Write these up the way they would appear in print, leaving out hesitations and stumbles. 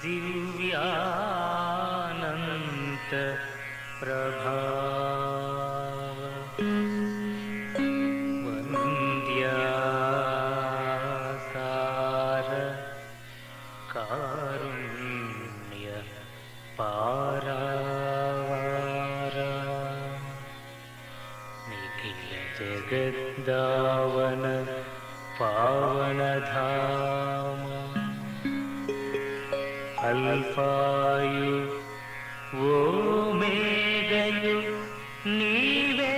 दिव्यानन्त प्रभाव वन्द्यासार कारुण्य पारावार निखिल जगद्दावन पावनधाम अल्फायु ओमेगयु नीवे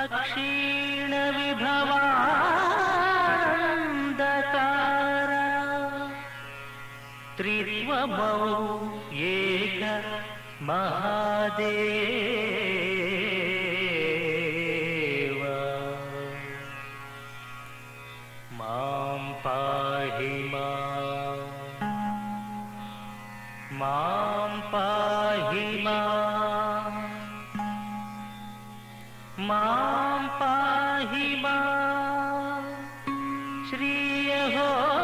अक्षीण विभवान्धकार त्रित्वमौ एक महादेव मां पाहि मां पाहि मां पाहि श्री यहोवा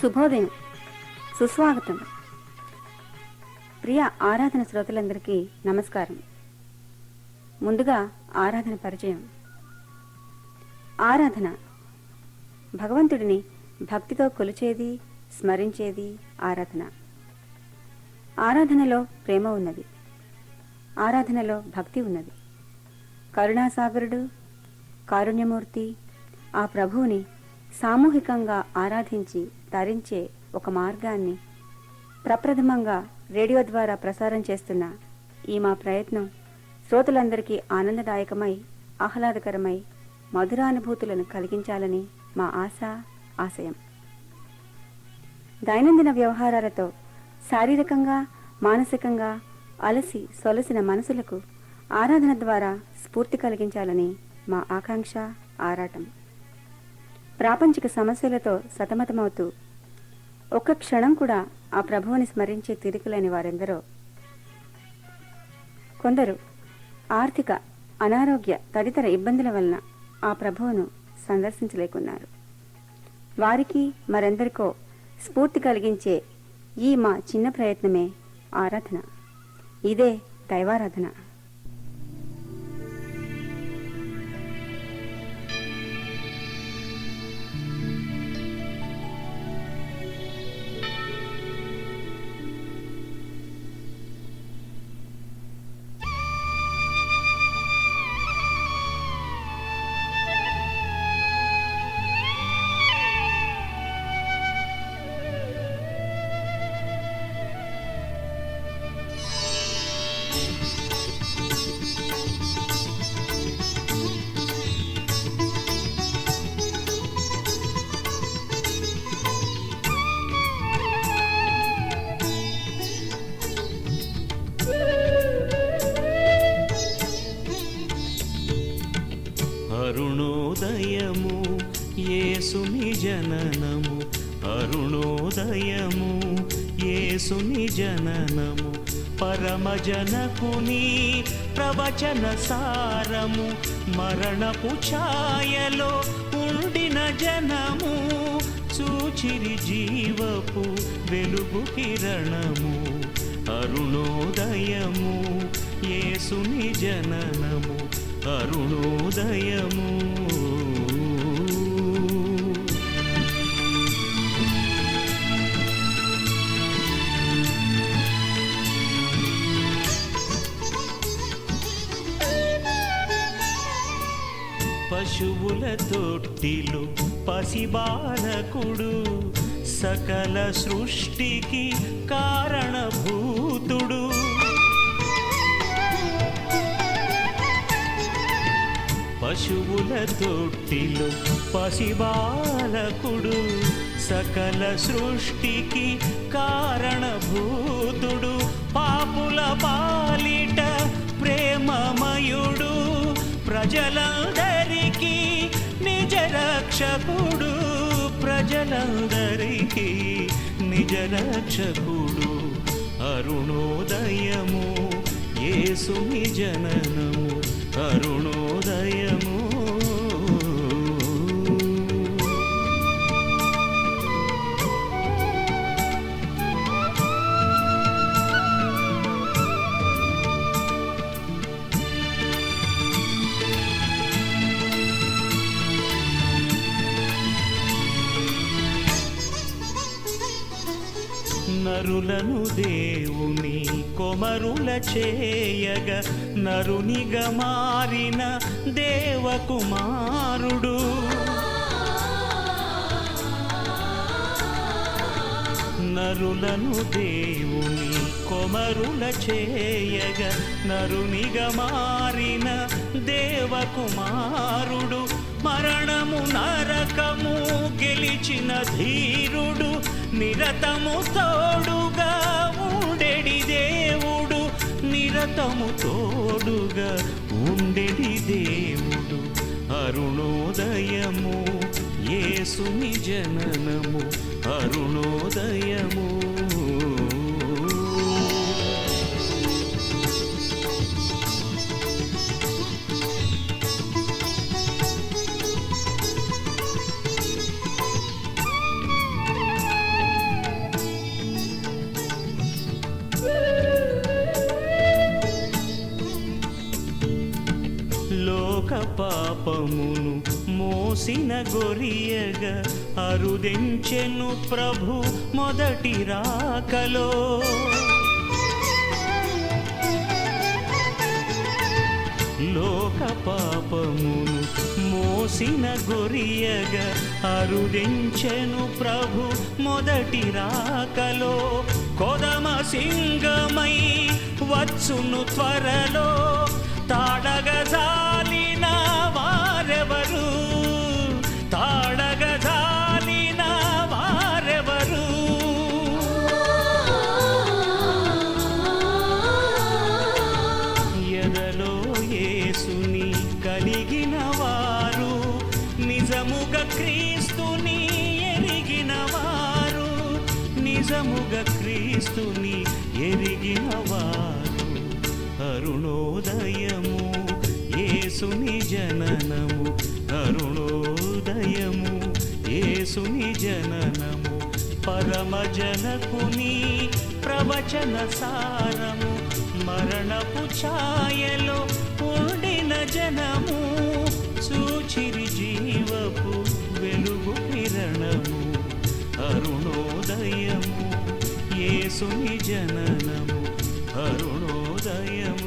శుభోదయం, సుస్వాగతం. ప్రియ ఆరాధన శ్రోతలందరికీ నమస్కారం. ముందుగా ఆరాధన పరిచయం. ఆరాధన భగవంతుడిని భక్తితో కొలిచేది, స్మరించేది ఆరాధన. ఆరాధనలో ప్రేమ ఉన్నది, ఆరాధనలో భక్తి ఉన్నది. కరుణాసాగరుడు, కారుణ్యమూర్తి ఆ ప్రభువుని సామూహికంగా ఆరాధించి తరించే ఒక మార్గాన్ని ప్రప్రథమంగా రేడియో ద్వారా ప్రసారం చేస్తున్న ఈ మా ప్రయత్నం శ్రోతలందరికీ ఆనందదాయకమై, ఆహ్లాదకరమై, మధురానుభూతులను కలిగించాలని మా ఆశ, ఆశయం. దైనందిన వ్యవహారాలతో శారీరకంగా, మానసికంగా అలసి సొలసిన మనసులకు ఆరాధన ద్వారా స్ఫూర్తి కలిగించాలని మా ఆకాంక్ష, ఆరాటం. ప్రాపంచిక సమస్యలతో సతమతమవుతూ ఒక్క క్షణం కూడా ఆ ప్రభువుని స్మరించే తీరికలేని వారెందరో. కొందరు ఆర్థిక, అనారోగ్య తదితర ఇబ్బందుల వలన ఆ ప్రభువును సందర్శించలేకున్నారు. వారికి మరెందరికో స్ఫూర్తి కలిగించే ఈ మా చిన్న ప్రయత్నమే ఆరాధన. ఇదే దైవారాధన. అరుణోదయము యేసుని జననము, అరుణోదయము యేసుని జననము, పరమజనకుని ప్రవచన సారము, మరణపు ఛాయలో ఉండిన జనము, చూచిరి జీవపు వెలుగు కిరణము. అరుణోదయము యేసుని జననము, అరుణోదయము. పశువుల తొట్టిలో పసిబాలకుడు, సకల సృష్టికి కారణభూతుడు. పశువుల తొట్టిలో పసిబాలకుడు, సకల సృష్టికి కారణభూతుడు, పాపుల పాలిట ప్రేమమయుడు, ప్రజలందరికీ నిజ రక్షకుడు, ప్రజలందరికీ నిజ రక్షకుడు. అరుణోదయము యేసుని జననము, అరుణోదయము. నరులను దేవుని కొమరుల చేయగ, నరునిగా మారిన దేవకుమారుడు. నరులను దేవుని కొమరుల చేయగ, నరునిగా మారిన దేవకుమారుడు. మరణము నరకము గెలిచిన ధీరుడు, నిరతము తోడుగా ఉండెడి దేవుడు, నిరతము తోడుగా ఉండెడి దేవుడు. అరుణోదయము యేసుని జననము, అరుణోదయము. లోక పాపమును మోసిన గొరియగా, అరుదించెను ప్రభు మొదటి రాకలో. లోక పాపమును మోసిన గొరియగా, అరుదించెను ప్రభు మొదటి రాకలో. కొదమ సింగమై వచ్చును త్వరలో, తాడగజాలిన వారెవరు, తాడగజాలిన వారెవరు. ఎదలో యేసుని కలిగిన వారు, నిజముగా క్రీస్తుని ఎరిగిన వారు, నిజముగా క్రీస్తుని ఎరిగిన వారు. అరుణోదయము యేసుని జననము, అరుణోదయము యేసుని జననము. పరమజనకుని ప్రవచన సారము, మరణపు ఛాయలో ఉండిన జనము, సూచిరి జీవపు వెలుగు కిరణము. అరుణోదయము యేసుని జననము, అరుణోదయము.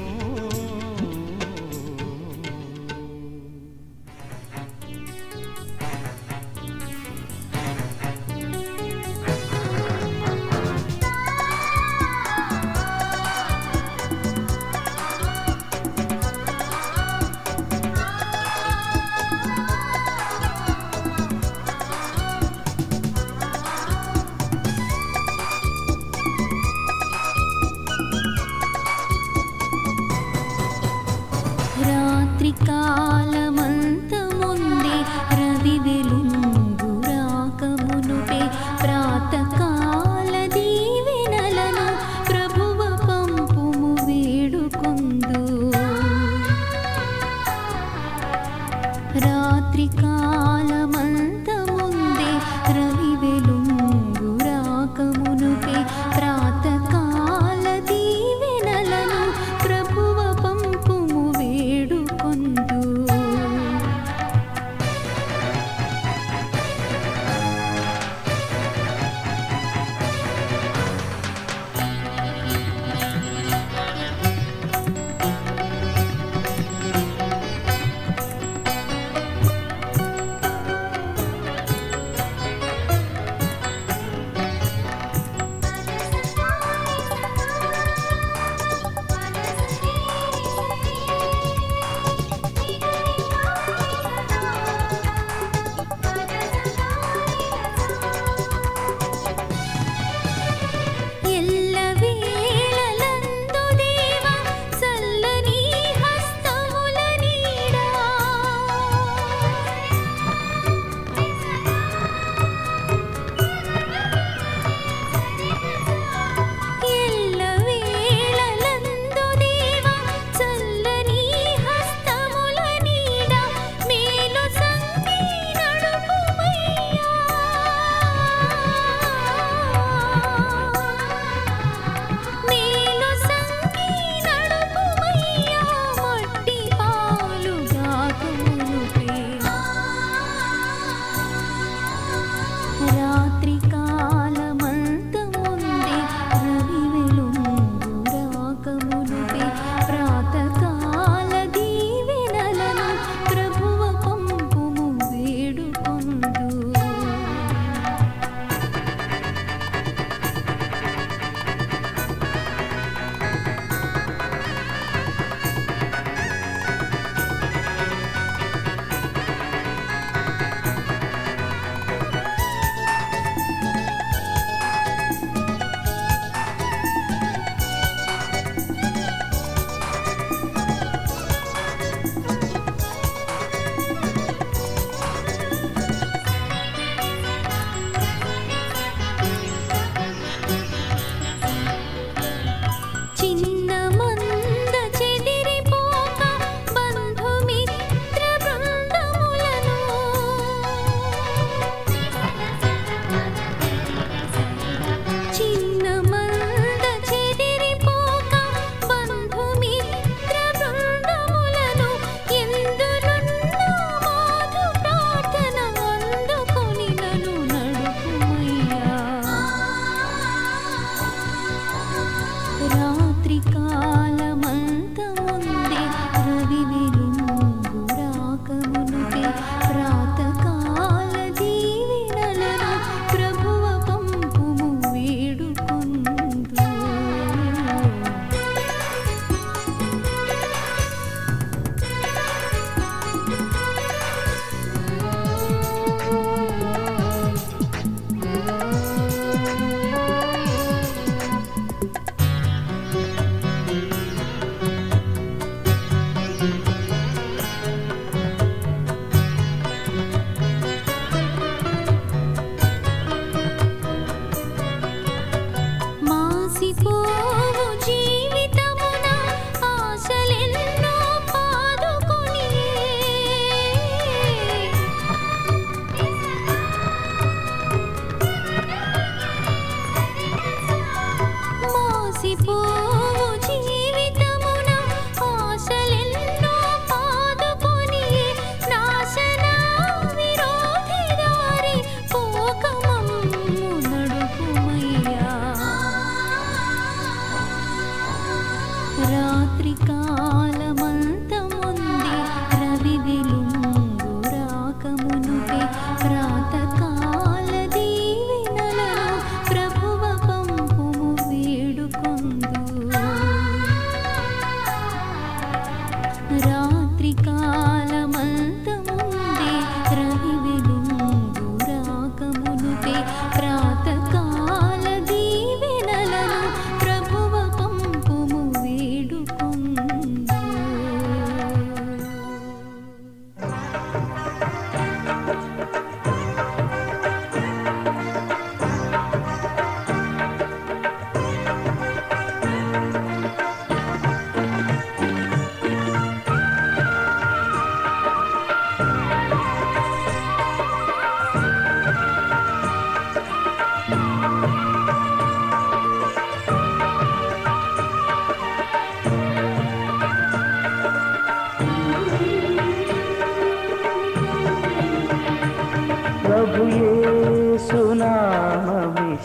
ప్రభు యేసునామమే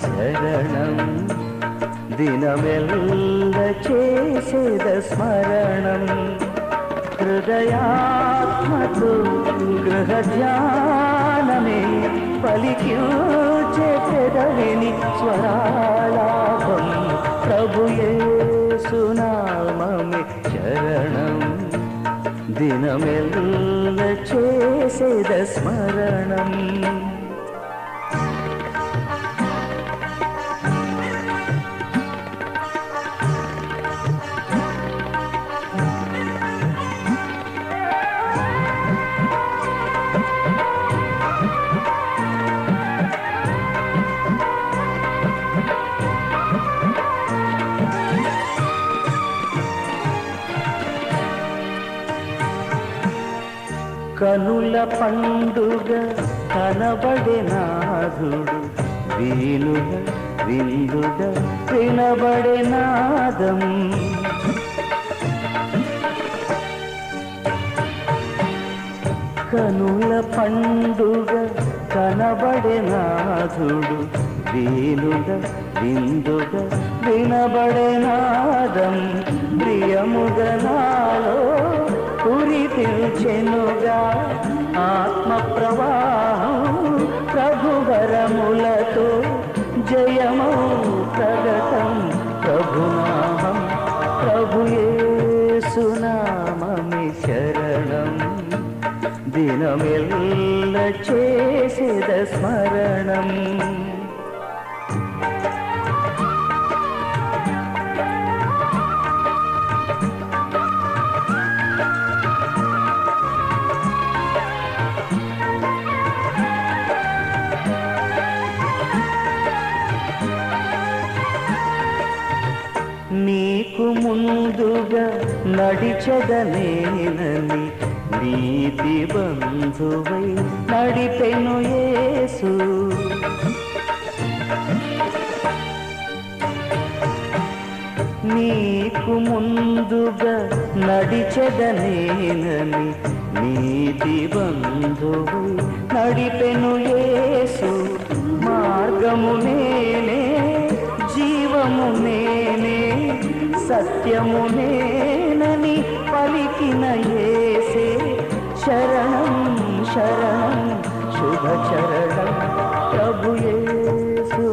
శరణం దినమెల్ల చేసేద స్మరణం హృదయాత్మతో గృహ ధ్యానమే పలికించే పెదవిని స్వరాలాపం ప్రభు యేసునామమే శరణం దినమెల్ల చేసేద స్మరణం కనుల పండుగ కనబడే నాథుడు వీణుల విందుగ వినబడే నాదం కనుల పండుగ కనబడే నాథుడు వీణుల విందుగ వినబడే నాదం ప్రియముగనాలో కురిపించెనుగా ఆత్మ ప్రవాహం ప్రభువరములతో జయమౌ ప్రగతం ప్రభునామం ప్రభు యేసునామమే శరణం దినమెల్ల చేసేద స్మరణం నీకు ముందుగా నడిచెదనేనని నీతి బంధువై నడిపెను యేసు నీకు ముందుగా నడిచెదనేనని నీతి బంధువై నడిపెను యేసు మార్గము నేనే జీవము నేనే సత్యము నేనని పలికిన యేసే శరణం శరణం శుభ చరణం ప్రభు యేసునామమే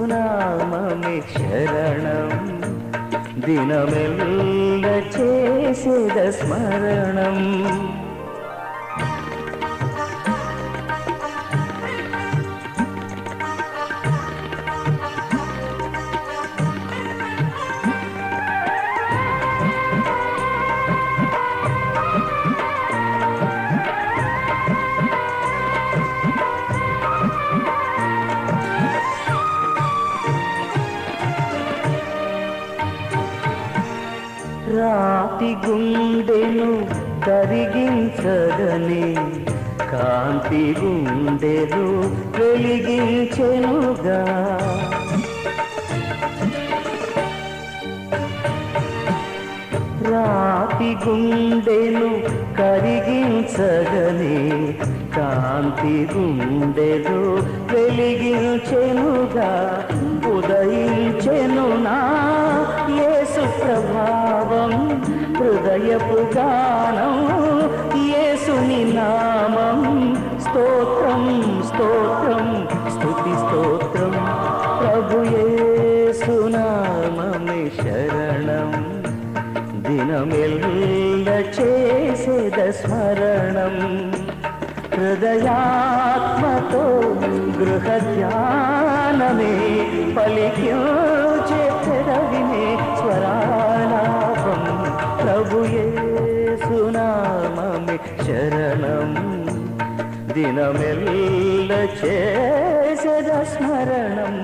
శరణం దినమెల్ల చేసేద స్మరణం రాతి గుండెను కరిగించగనే కాంతి గుండెను వెలిగించెనుగా రాతి గుండెను కరిగించగనే కాంతి గుండెను వెలిగించెనుగా ఉదయించెను నా యేసు ప్రభావం హృదయపు గానం యేసుని నామం స్తోత్రం స్తోత్రం స్తుతి స్తోత్రం ప్రభు యేసునామమే శరణం దినమెల్ల చేసేద స్మరణం హృదయాత్మతో గృహ ధ్యానమే పలికించే పెదవినే స్వరాలాపం ప్రభు యేసునామమే శరణం దినమెల్ల చేసేద స్మరణం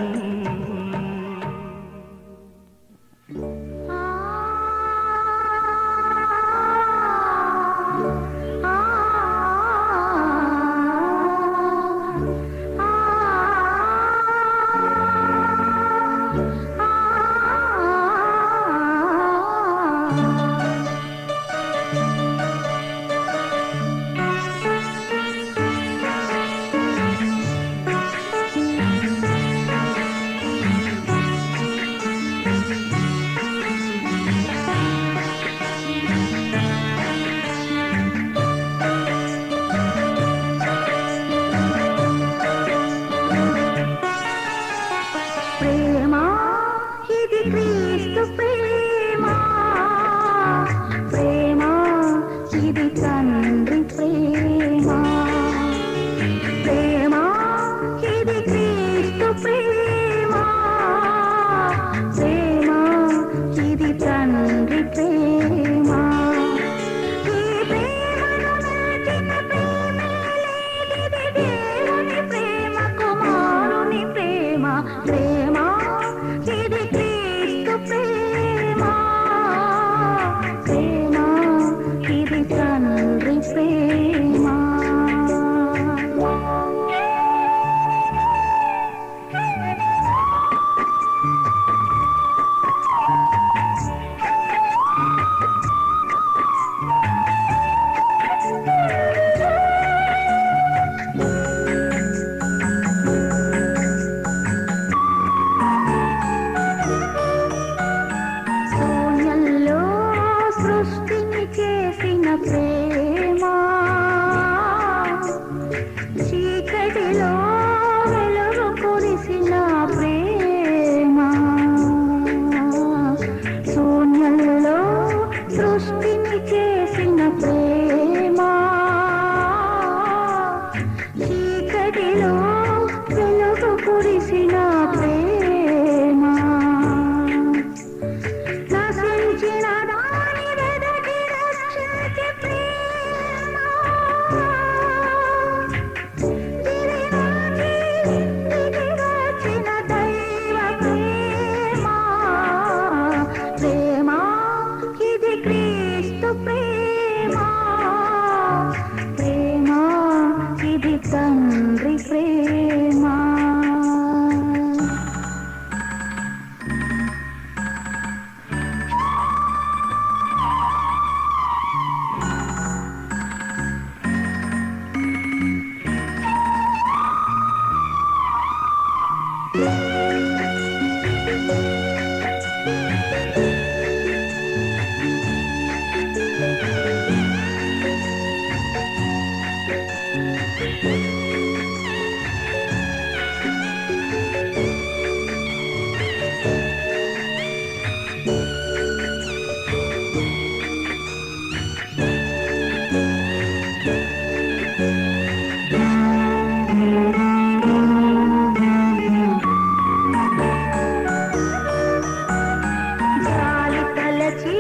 జాలి తలచి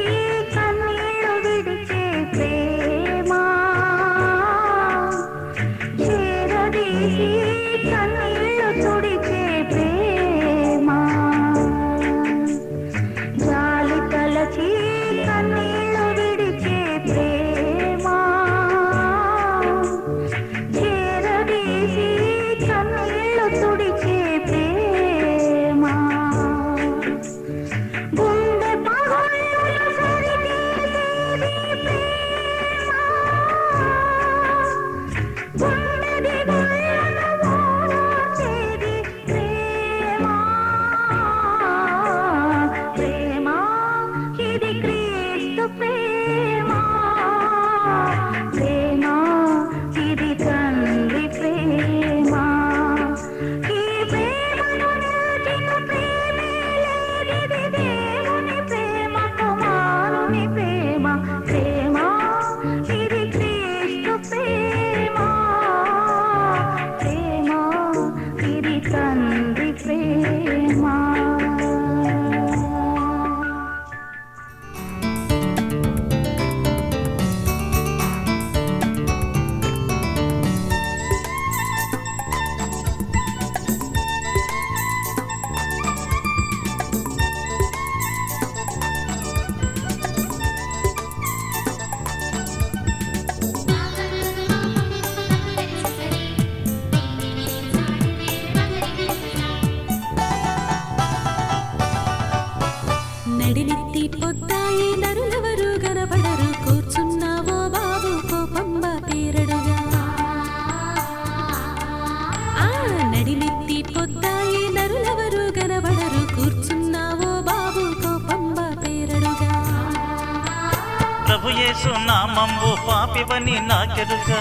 కన్నీళ్లు విడిచే ప్రేమ చేరదీసి కన్నీళ్లు తుడిచే ప్రేమ జాలి తలచి కన్నీళ్లు విడిచే ప్రేమ చేరదీసి కన్నీళ్లు తుడిచే ప్రేమ గుండె పగుళ్ళను సరిచేసేది ప్రేమ గుండె దిగుళ్ళను ఓదార్చేది ప్రేమ ప్రేమ ఇది క్రీస్తు ప్రేమ ప్రేమ ఇది తండ్రి ప్రేమ ఈ ప్రేమను నిలిచిన ప్రేమే లేనిది దేవుని ప్రేమ కుమారుని ప్రేమ ప్రేమ ఇది క్రీస్తు ప్రేమ ప్రేమ ఇది తండ్రి ప్రేమ. నడినెత్తి పొద్దాయి నరులెవరు గనపడరు కూర్చున్నావో బాబు కోపంబ పేరడుగా నడినెత్తి పొద్దాయి నరులెవరు గనపడరు కూర్చున్నావో బాబు కోపంబ పేరడుగా ప్రభు యేసు నామంబు పాపివని నాకెరుక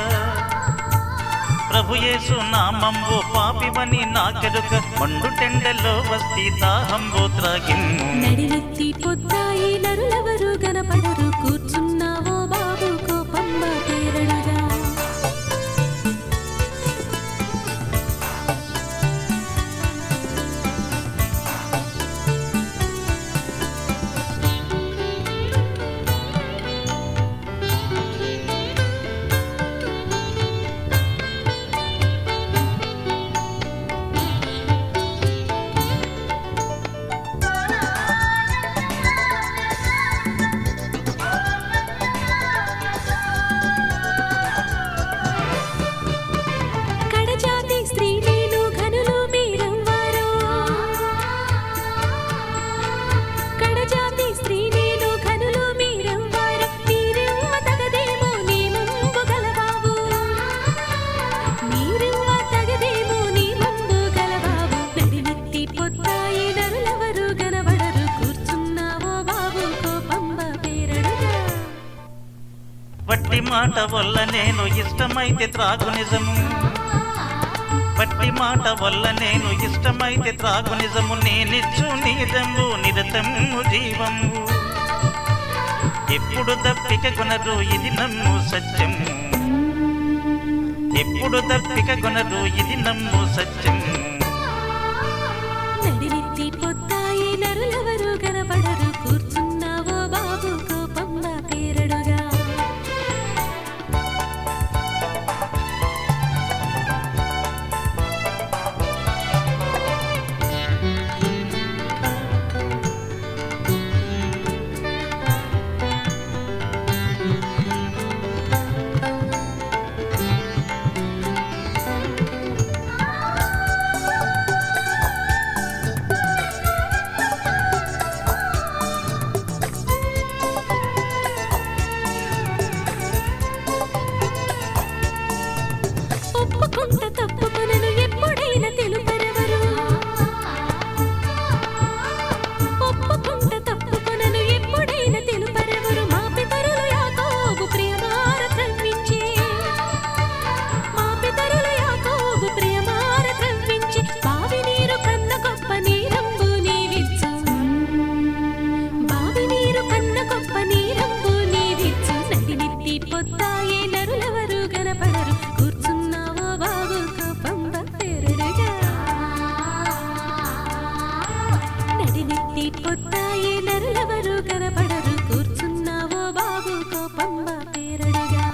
ప్రభు యేసు నామంబు పాపివని నాకెరుక మండు టెండలో వస్తి దాహంబు త్రాగిమ్ము నడినెత్తి పొద్దాయి నరులెవరు గనపడరు కూర్చున్నావో బాబు కోపంబ పేరడుగా కడజాతి స్త్రీ నేను ఘనులు మీరెవ్వరో కడజాతి స్త్రీ నేను ఘనులు మీరెవ్వరో మీరెవ్వ తగదేమో నీ ముందు గలబాబు మీరెవ్వ తగదేమో నీ ముందు గలబాబు నడినెత్తి పొద్దాయి నరులెవరు గనబడరు కూర్చున్నావో బాబు కోపంబ పేరడుగా వట్టి మాట వల్ల నేను ఇష్టమైతే త్రాగు నిజము వట్టి మాట వల్ల నేను ఇష్టమైతే త్రాగు నిజము నేనిచ్చు నీదము నిరతము జీవము ఎప్పుడు దప్పిక కొనరు ఇది నమ్ము సత్యము ఎప్పుడు దప్పిక కొనరు ఇది నమ్ము సత్యము నడినెత్తి పొద్దాయి నరులెవరు గనపడరు కూర్చున్నావో బాబు కోపంబ పేరడుగా పొద్దాయి నరులెవరు కనపడరు కూర్చున్నావో బాబు కోపమ్మ పేరడుగా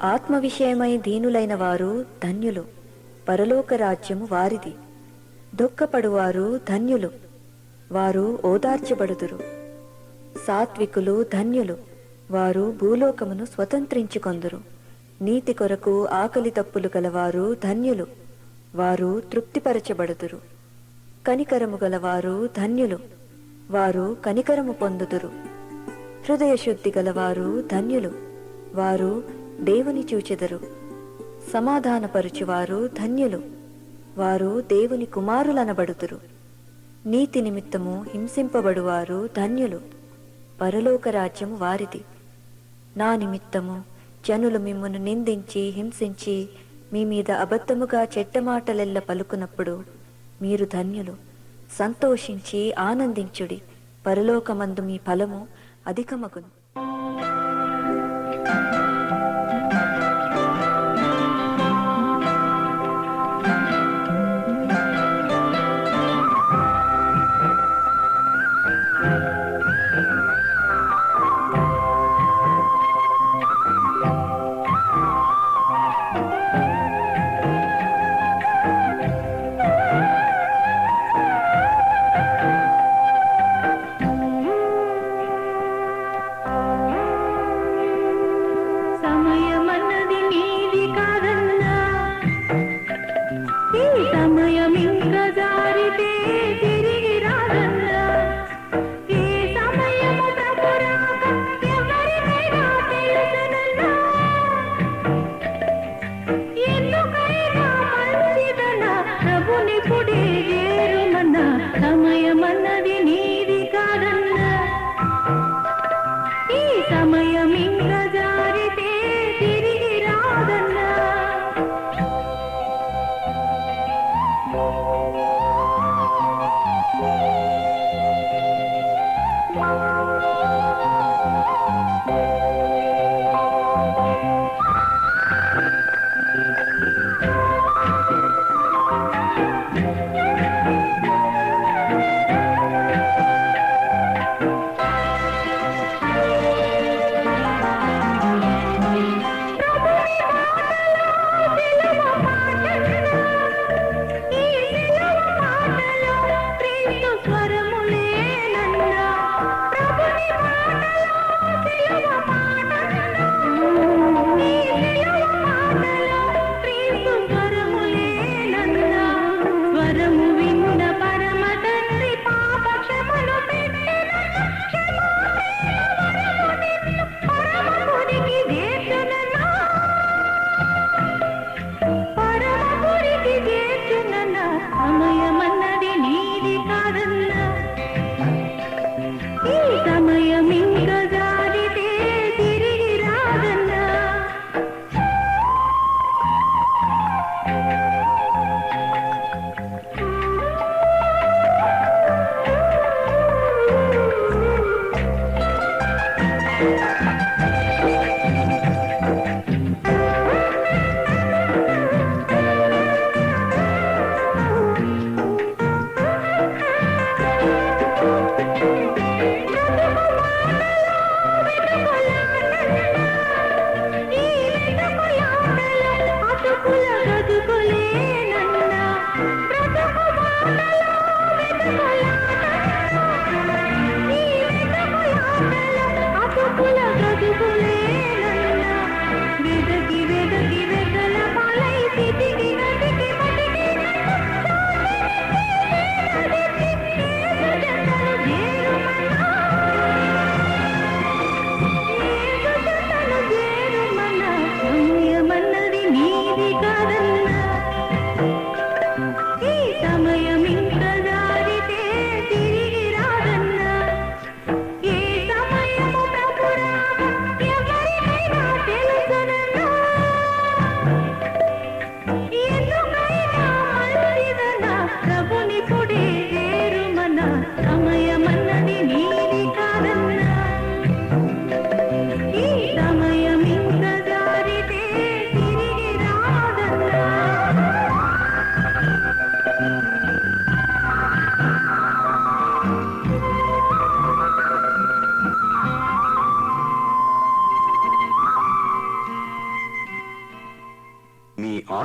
ఆత్మ విషయమై దీనులైన వారు ధన్యులు, పరలోక రాజ్యము వారిది. దుఃఖపడువారు ధన్యులు, వారు ఓదార్చబడుదురు. సాత్వికులు ధన్యులు, వారు భూలోకమును స్వతంత్రించుకొందురు. నీతి కొరకు ఆకలి తప్పులు గలవారు ధన్యులు, వారు తృప్తిపరచబడుదురు. కనికరము గలవారు ధన్యులు, వారు కనికరము పొందుదురు. హృదయశుద్ధి గలవారు ధన్యులు, వారు దేవుని చూచెదరు. సమాధానపరుచువారు ధన్యులు, వారు దేవుని కుమారులనబడుదురు. నీతి నిమిత్తము హింసింపబడువారు ధన్యులు, పరలోక రాజ్యము వారిది. నా నిమిత్తము జనులు మిమ్మును నిందించి హింసించి మీ మీద అబద్ధముగా చెడ్డమాటలెల్ల పలుకునప్పుడు మీరు ధన్యులు. సంతోషించి ఆనందించుడి, పరలోకమందు మీ ఫలము అధికమగును.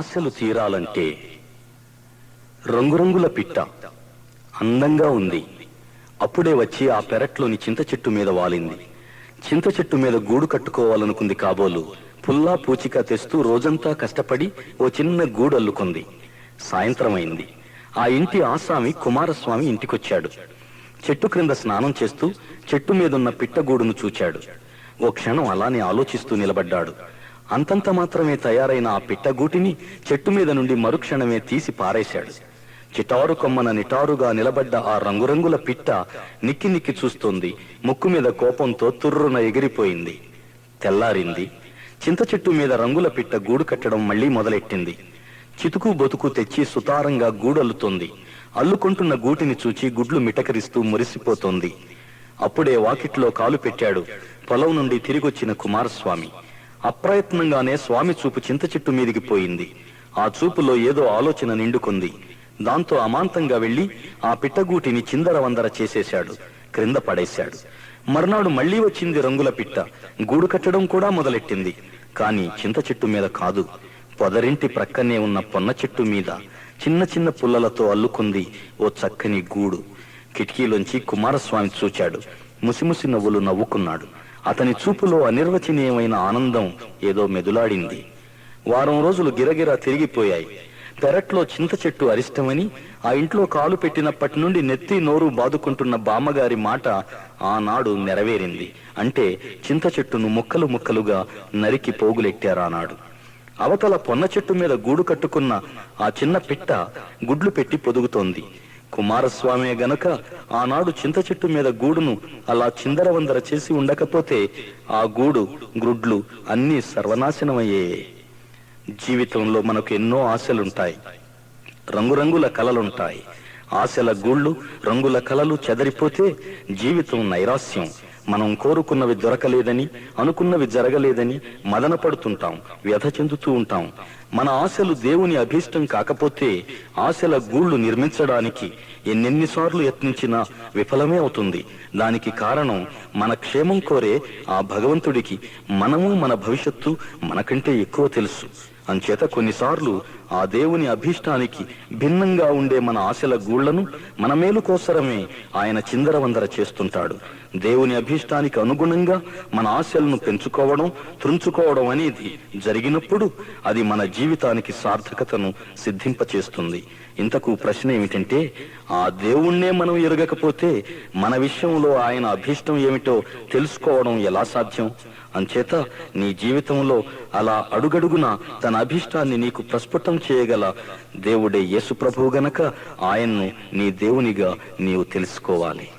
ఆశలు తీరాలంటే రంగురంగుల పిట్ట అందంగా ఉంది. అప్పుడే వచ్చి ఆ పెరట్లోని చింత చెట్టు మీద వాలింది. చింత చెట్టు మీద గూడు కట్టుకోవాలనుకుంది కాబోలు. పుల్లా పూచిక తెస్తూ రోజంతా కష్టపడి ఓ చిన్న గూడు అల్లుకుంది. సాయంత్రం అయింది. ఆ ఇంటి ఆసామి కుమారస్వామి ఇంటికొచ్చాడు. చెట్టు క్రింద స్నానం చేస్తూ చెట్టు మీదున్న పిట్టగూడును చూచాడు. ఓ క్షణం అలానే ఆలోచిస్తూ నిలబడ్డాడు. అంతంత మాత్రమే తయారైన ఆ పిట్టగూటిని చెట్టు మీద నుండి మరుక్షణమే తీసి పారేశాడు. చిటారు కొమ్మన నిటారుగా నిలబడ్డ ఆ రంగురంగుల పిట్ట నిక్కి నిక్కి చూస్తోంది. ముక్కు మీద కోపంతో తుర్రున ఎగిరిపోయింది. తెల్లారింది. చింత చెట్టు మీద రంగుల పిట్ట గూడు కట్టడం మళ్లీ మొదలెట్టింది. చితుకు బొతుకు తెచ్చి సుతారంగా గూడల్లుతోంది. అల్లుకుంటున్న గూటిని చూచి గుడ్లు మిటకరిస్తూ మురిసిపోతోంది. అప్పుడే వాకిట్లో కాలు పెట్టాడు పొలం నుండి తిరిగొచ్చిన కుమారస్వామి. అప్రయత్నంగానే స్వామి చూపు చింత చెట్టు మీదికి పోయింది. ఆ చూపులో ఏదో ఆలోచన నిండుకుంది. దాంతో అమాంతంగా వెళ్లి ఆ పిట్టగూటిని చిందరవందర చేసేశాడు, క్రింద పడేశాడు. మర్నాడు మళ్లీ వచ్చింది రంగుల పిట్ట. గూడు కట్టడం కూడా మొదలెట్టింది. కాని చింత చెట్టు మీద కాదు, పొదరింటి ప్రక్కనే ఉన్న పొన్న చెట్టు మీద చిన్న చిన్న పుల్లలతో అల్లుకుంది ఓ చక్కని గూడు. కిటికీలోంచి కుమారస్వామి చూచాడు. ముసిముసి నవ్వులు నవ్వుకున్నాడు. అతని చూపులో అనిర్వచనీయమైన ఆనందం ఏదో మెదులాడింది. వారం రోజులు గిరగిరా తిరిగిపోయాయి. పెరట్లో చింత చెట్టు అరిష్టమని ఆ ఇంట్లో కాలు పెట్టినప్పటి నుండి నెత్తి నోరు బాదుకుంటున్న బామ్మగారి మాట ఆనాడు నెరవేరింది. అంటే చింత చెట్టును ముక్కలు ముక్కలుగా నరికి పోగులెట్టారానాడు. అవతల పొన్న చెట్టు మీద గూడు కట్టుకున్న ఆ చిన్న పిట్ట గుడ్లు పెట్టి పొదుగుతోంది. కుమారస్వామే గనక ఆనాడు చింత చెట్టు మీద గూడును అలా చిందరవందర చేసి ఉండకపోతే ఆ గూడు గ్రుడ్లు అన్నీ సర్వనాశనమయ్యాయి. జీవితంలో మనకు ఎన్నో ఆశలుంటాయి, రంగురంగుల కలలుంటాయి. ఆశల గూళ్ళు, రంగుల కలలు చెదరిపోతే జీవితం నైరాస్యం. మనం కోరుకున్నవి దొరకలేదని, అనుకున్నవి జరగలేదని మదన పడుతుంటాం, వ్యధ చెందుతూ ఉంటాం. మన ఆశలు దేవుని అభీష్టం కాకపోతే ఆశల గూళ్ళు నిర్మించడానికి ఎన్నెన్నిసార్లు యత్నించినా విఫలమే అవుతుంది. దానికి కారణం మన క్షేమం కోరే ఆ భగవంతుడికి మనము మన భవిష్యత్తు మనకంటే ఎక్కువ తెలుసు. అంచేత కొన్నిసార్లు ఆ దేవుని అభీష్టానికి భిన్నంగా ఉండే మన ఆశల గూళ్లను మన మేలు కోసరమే ఆయన చిందరవందర చేస్తుంటాడు. దేవుని అభీష్టానికి అనుగుణంగా మన ఆశలను పెంచుకోవడం, త్రుంచుకోవడం అనేది జరిగినప్పుడు అది మన జీవితానికి సార్థకతను సిద్ధింపచేస్తుంది. ఇంతకు ప్రశ్న ఏమిటంటే, ఆ దేవుణ్ణే మనం ఎరగకపోతే మన విషయంలో ఆయన అభీష్టం ఏమిటో తెలుసుకోవడం ఎలా సాధ్యం? అంచేత నీ జీవితంలో అలా అడుగడుగునా తన అభీష్టాన్ని నీకు ప్రస్ఫుటం చేయగల దేవుడే యేసు ప్రభువు గనక ఆయన్ను నీ దేవునిగా నీవు తెలుసుకోవాలి.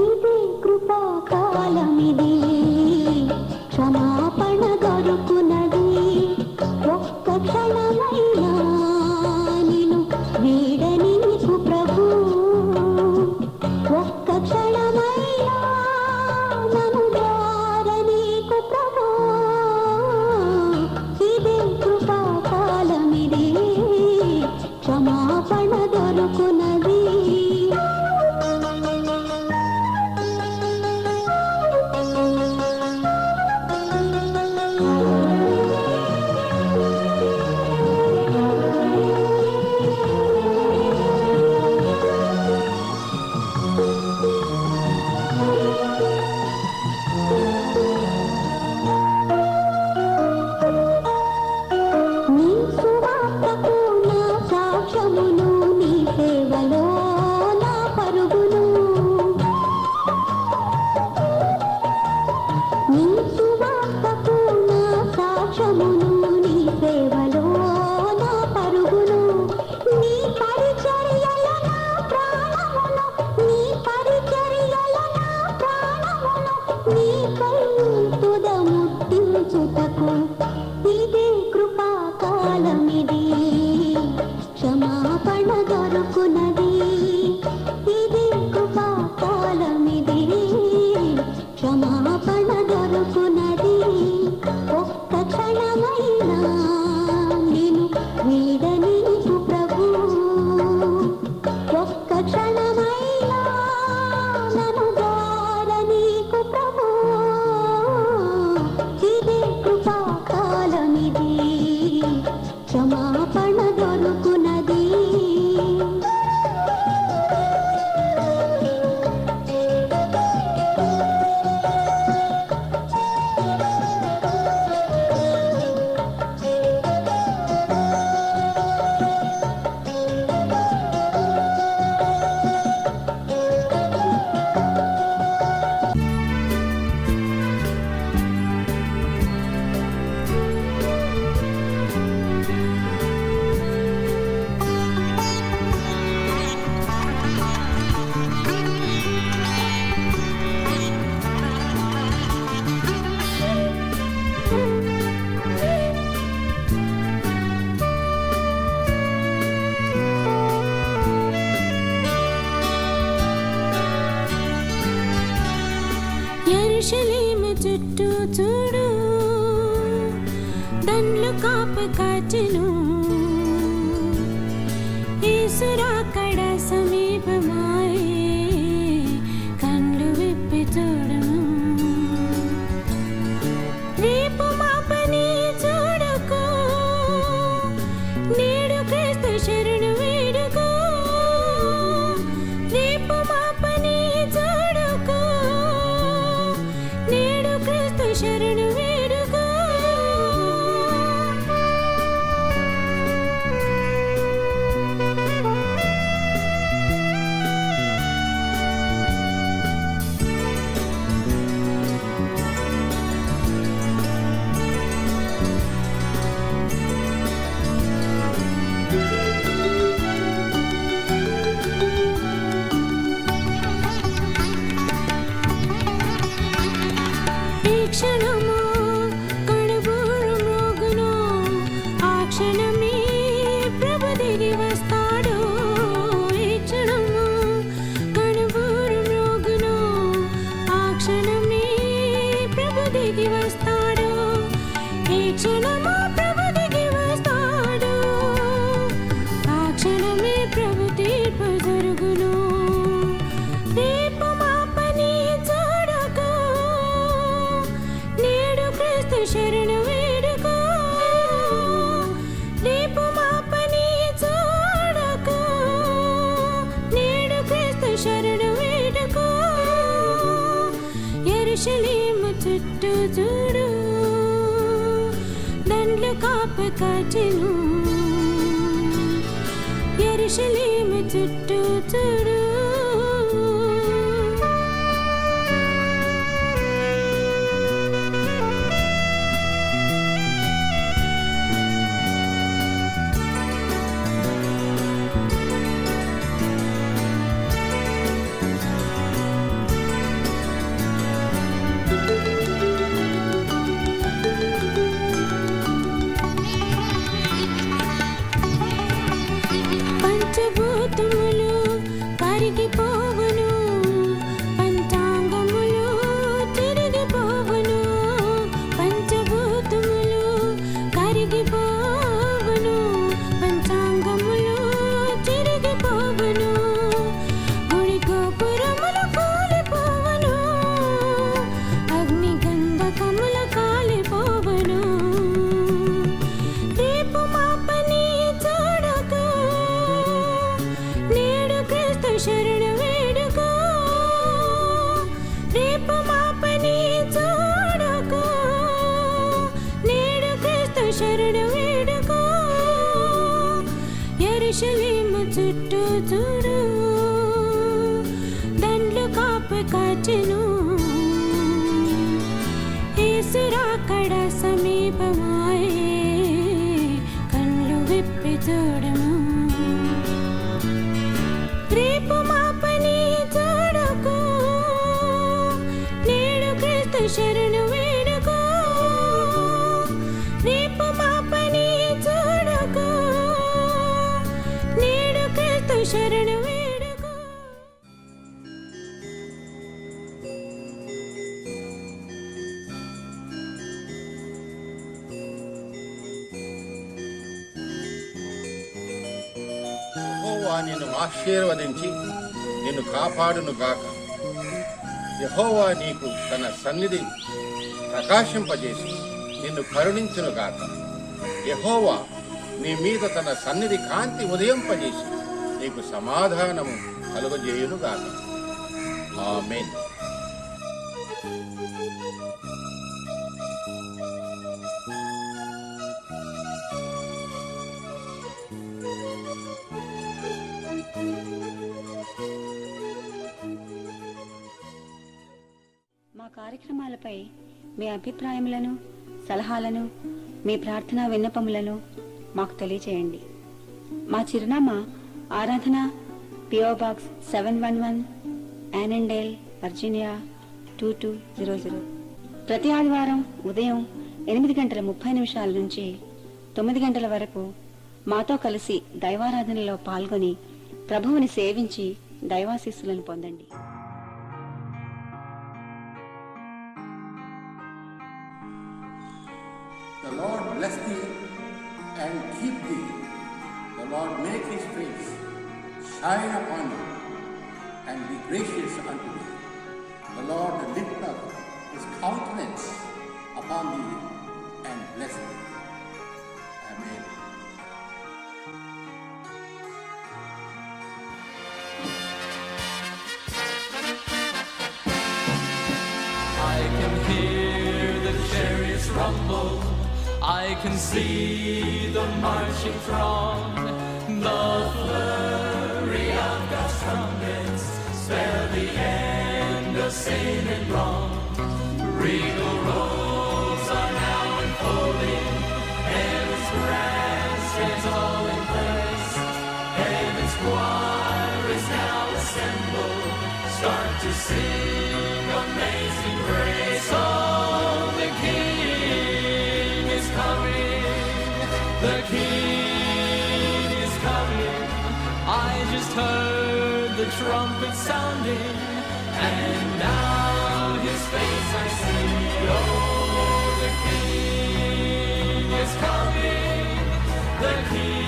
ఇదే కృపాకాలం కాలమిది క్షమాపణ దొరుకునది ఒక్క క్షణమైనా నిన్ను వీడని నీకు ప్రభు ఒక్క క్షణమైనా నన్ను ద్వార నీకు ప్రభు ఇదే కృపా కాలమిది క్షమాపణ దొరుకునది నీ సువార్తకు నా సాక్ష్యమును నీ సేవలో నా పరుగును నీ సువార్తకు నా సాక్ష్యమును నీ సేవలో నా పరుగును నీ పరిచర్యల నా ప్రాణమును నీ పరిచర్యల నా ప్రాణమును నీకై తుదముట్టించుటకు ఇదే కృపా కాలమిది క్షమాపణ దొరుకునది ఇదే కృపా కాలమిది క్షమాపణ దొరుకునది ఒక్క క్షణమైనా నేను వీడని నీకు ప్రభు ఒక్క క్షణమైనా నన్ను ద్వార నీకు ప్రభు ఇదే కృపా కాలమిది క్షమాపణ దొరుకునది యెరూషలేము చుట్టూ చూడు దండ్లు కాపు కాచెను యేసు రాకడ సమీపమాయే కండ్లు విప్పి చూడుము రేపు మాపని చూడకు నేడు క్రీస్తు శరణు వేడుకో రేపు మాపని చూడకు నేడు క్రీస్తు శరణు వేడుకో ఈ క్షణము కడుబూరు మ్రోగును ఆ క్షణమే ప్రభు దిగి వస్తాడు ఈ క్షణము కడుబూరు మ్రోగును ఆ క్షణమే ప్రభు దిగి వస్తాడు ఈ క్షణము ప్రభు దిగి వస్తాడు ఆ క్షణమే ప్రభు తీర్పు జరుగును రేపు మా పని చూడకు నేడు క్రీస్తు శరణు వేడుకో రేపు మా పని చూడకు నేడు క్రీస్తు శరణు వేడుకో యెరూషలేము చుట్టూ చూడు దండ్లు కాపు కాచెను యెరూషలేము చుట్టూ చూడు శరణు వేడుకో రేపు మాపని చూడుకో నేడు క్రీస్తు శరణు వేడుకో యెరూషలేము చుట్టూ చూడు దండ్లు కాపు కాచెను యేసు రాకడ సమీపమాయే కళ్ళు విప్పి చూడము రేపు మాపని చూడుకో నేడు క్రీస్తు శరణు వేడుకో రేపు మాపని చూడుకో నేడు క్రీస్తు శరణు వేడుకో. యెహోవా నిన్ను ఆశీర్వదించి నిన్ను కాపాడును గాక. యెహోవా నీకు తన సన్నిధి ప్రకాశింపజేసి నిన్ను కరుణించును గాక. యెహోవా నీ మీద తన సన్నిధి కాంతి ఉదయింపజేసి నీకు సమాధానము కలుగజేయును గాక. ఆమేన్. మా కార్యక్రమాలపై మీ అభిప్రాయములను సలహాలను మీ ప్రార్థనా విన్నపములను మాకు తెలియచేయండి. మా చిరునామా ఆరాధన PO Box 711 యానెండేల్ వర్జీనియా 2200. ప్రతి ఆదివారం ఉదయం 8:30 నుంచి 9 వరకు మాతో కలిసి దైవారాధనలో పాల్గొని ప్రభువుని సేవించి దైవాశీస్సులను పొందండి. The Lord bless thee and keep thee. The Lord make his face shine upon you and be gracious unto thee. The Lord lift up his countenance upon thee and bless thee. Amen. I can hear the chariots rumble, I can see the marching throng, the flurry of God's trumpets spell the end of sin and wrong. Regal robes are now unfolding, heaven's grand stands all in place, heaven's choir is now assembled, start to sing amazing grace. Oh, the King is coming, the King is coming. I just heard the trumpet sounding, and now his face I see. Oh, the King is coming, the King